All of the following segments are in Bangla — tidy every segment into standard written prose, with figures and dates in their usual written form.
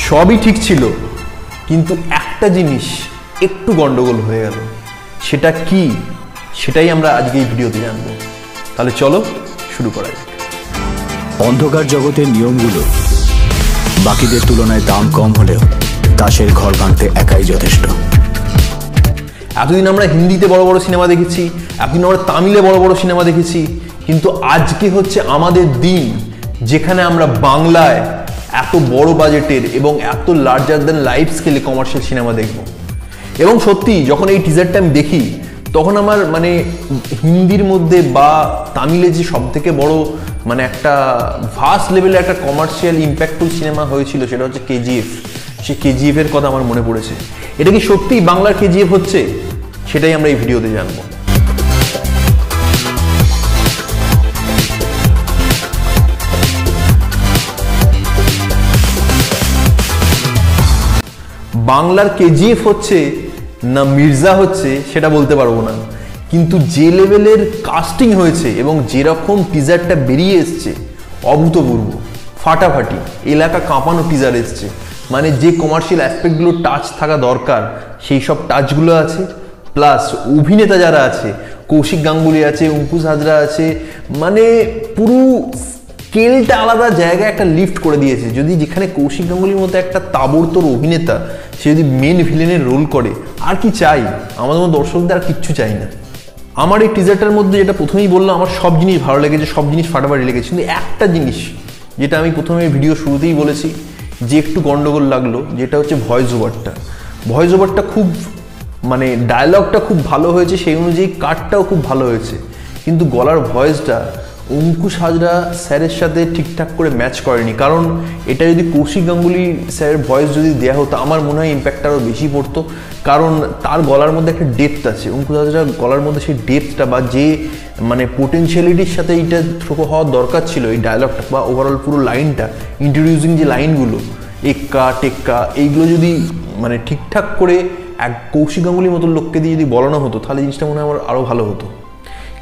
সবই ঠিক ছিল, কিন্তু একটা জিনিস একটু গন্ডগোল হয়ে গেল। সেটা কি, সেটাই আমরা আজকে এই ভিডিওতে জানবো। তাহলে চলো শুরু করা যাক। অন্ধকার জগতের নিয়মগুলো বাকিদের তুলনায় দাম কম হলেও তাসের ঘর ভাঙতে একাই যথেষ্ট। এতদিন আমরা হিন্দিতে বড় বড় সিনেমা দেখেছি, এতদিন আমরা তামিলে বড় বড় সিনেমা দেখেছি, কিন্তু আজকে হচ্ছে আমাদের দিন যেখানে আমরা বাংলায় এত বড় বাজেটের এবং এত লার্জার দ্যান লাইফ স্কেলে কমার্শিয়াল সিনেমা দেখব। এবং সত্যি যখন এই টিজারটা আমি দেখি তখন আমার মানে হিন্দির মধ্যে বা তামিলে যে সব থেকে বড় মানে একটা ভাস্ট লেভেলে একটা কমার্শিয়াল ইম্প্যাক্টফুল সিনেমা হয়েছিল সেটা হচ্ছে কেজিএফ। সেই কেজিএফ এর কথা আমার মনে পড়েছে। এটা কি সত্যিই বাংলার কেজিএফ হচ্ছে, সেটাই আমরা এই ভিডিওতে জানবো। বাংলার কেজিএফ হচ্ছে না মির্জা হচ্ছে সেটা বলতে পারবো না, কিন্তু যে লেভেলের কাস্টিং হয়েছে এবং যেরকম টিজারটা বেরিয়ে এসছে অভূতপূর্ব, ফাটাফাটি, এলাকা কাঁপানো টিজার এসছে। মানে যে কমার্শিয়াল অ্যাসপেক্টগুলো টাচ থাকা দরকার সেই সব টাচগুলো আছে, প্লাস অভিনেতা যারা আছে, কৌশিক গাঙ্গুলি আছে, অঙ্কুশ হাজরা আছে, মানে পুরো স্কেলটা আলাদা জায়গায় একটা লিফট করে দিয়েছে। যদি যেখানে কৌশিক গাঙ্গুলির মতো একটা তাবড়তোড় অভিনেতা সে যদি মেন ভিলেনের রোল করে, আর কি চাই? আমাদের মতো দর্শকদের আর কিচ্ছু চাই না। আমার এই টিজারটার মধ্যে যেটা প্রথমেই বললাম, আমার সব জিনিস ভালো লেগেছে, সব জিনিস ফাটাফাটি লেগেছে, কিন্তু একটা জিনিস যেটা আমি প্রথমে ভিডিও শুরুতেই বলেছি যে একটু গন্ডগোল লাগলো, যেটা হচ্ছে ভয়েস ওভারটা। ভয়েস ওভারটা খুব মানে ডায়লগটা খুব ভালো হয়েছে, সেই অনুযায়ী কাটটাও খুব ভালো হয়েছে, কিন্তু গলার ভয়েসটা অঙ্কুশ হাজরা স্যারের সাথে ঠিকঠাক করে ম্যাচ করেনি। কারণ এটা যদি কৌশিক গাঙ্গুলি স্যারের ভয়েস যদি দেওয়া হতো আমার মনে হয় ইম্প্যাক্টটা আরও বেশি পড়তো, কারণ তার গলার মধ্যে একটা ডেপথ আছে। অঙ্কুশ হাজরা গলার মধ্যে সেই ডেপথটা বা যে মানে পোটেনশিয়ালিটির সাথে এইটা থ্রো হওয়ার দরকার ছিল এই ডায়লগটা বা ওভারঅল পুরো লাইনটা, ইন্ট্রোডিউসিং যে লাইনগুলো এক্কা টেক্কা, এইগুলো যদি মানে ঠিকঠাক করে এক কৌশিক গাঙ্গুলির মতো লোককে দিয়ে যদি বলানো হতো তাহলে জিনিসটা মনে হয় আমার আরও ভালো হতো।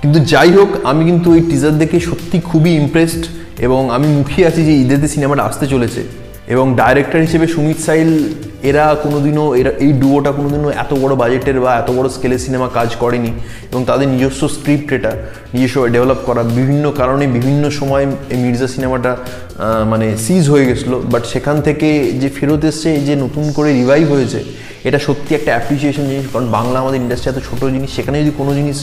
কিন্তু যাই হোক, আমি কিন্তু এই টিজার দেখে সত্যি খুবই ইমপ্রেসড এবং আমি মুখিয়ে আছি যে ঈদেতে সিনেমাটা আসতে চলেছে। এবং ডাইরেক্টর হিসেবে সুমিত সাইল এরা এই ডুয়োটা কোনোদিনও এত বড় বাজেটের বা এত বড় স্কেলের সিনেমা কাজ করেনি, এবং তাদের নিজস্ব স্ক্রিপ্ট এটা নিজস্ব ডেভেলপ করা। বিভিন্ন কারণে বিভিন্ন সময় এই মির্জা সিনেমাটা মানে সিজ হয়ে গেছিলো, বাট সেখান থেকে যে ফেরত এসছে, যে নতুন করে রিভাইভ হয়েছে, এটা সত্যি একটা অ্যাপ্রিসিয়েশন জিনিস। কারণ বাংলা আমাদের ইন্ডাস্ট্রি এত ছোটো জিনিস, সেখানে যদি কোনো জিনিস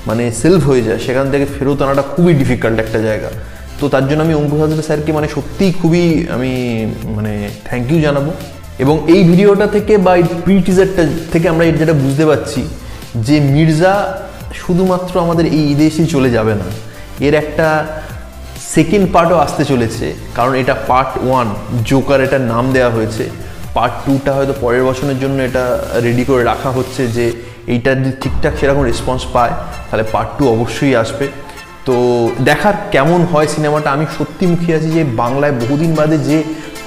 মানে সেলফ হয়ে যায় সেখান থেকে ফেরত আনাটা খুবই ডিফিকাল্ট একটা জায়গা। তো তার জন্য আমি অঙ্কুশ হাজরা স্যারকে মানে সত্যিই খুবই আমি মানে থ্যাংক ইউ জানাবো। এবং এই ভিডিওটা থেকে বা এই প্রি টিজারটা থেকে আমরা যেটা বুঝতে পারছি যে মির্জা শুধুমাত্র আমাদের এই ঈদে এসেই চলে যাবে না, এর একটা সেকেন্ড পার্টও আসতে চলেছে। কারণ এটা পার্ট 1 জোকার এটার নাম দেওয়া হয়েছে, পার্ট 2টা হয়তো পরের বছরের জন্য এটা রেডি করে রাখা হচ্ছে যে এইটা যদি ঠিকঠাক সেরকম রেসপন্স পায় তাহলে পার্ট 2 অবশ্যই আসবে। তো দেখার কেমন হয় সিনেমাটা। আমি সত্যি মুখিয়ে আছি যে বাংলায় বহুদিন বাদে যে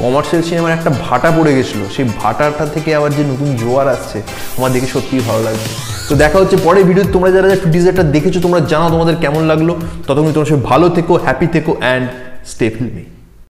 কমার্শিয়াল সিনেমার একটা ভাটা পড়ে গেছিলো, সেই ভাটাটা থেকে আবার যে নতুন জোয়ার আসছে আমার দেখে সত্যিই ভালো লাগছে। তো দেখা হচ্ছে পরের ভিডিও। তোমরা যারা টিজারটা দেখেছো তোমরা জানাও তোমাদের কেমন লাগলো। ততক্ষণ তোমরা সব ভালো থেকো, হ্যাপি থেকো অ্যান্ড স্টে ফিল্মি।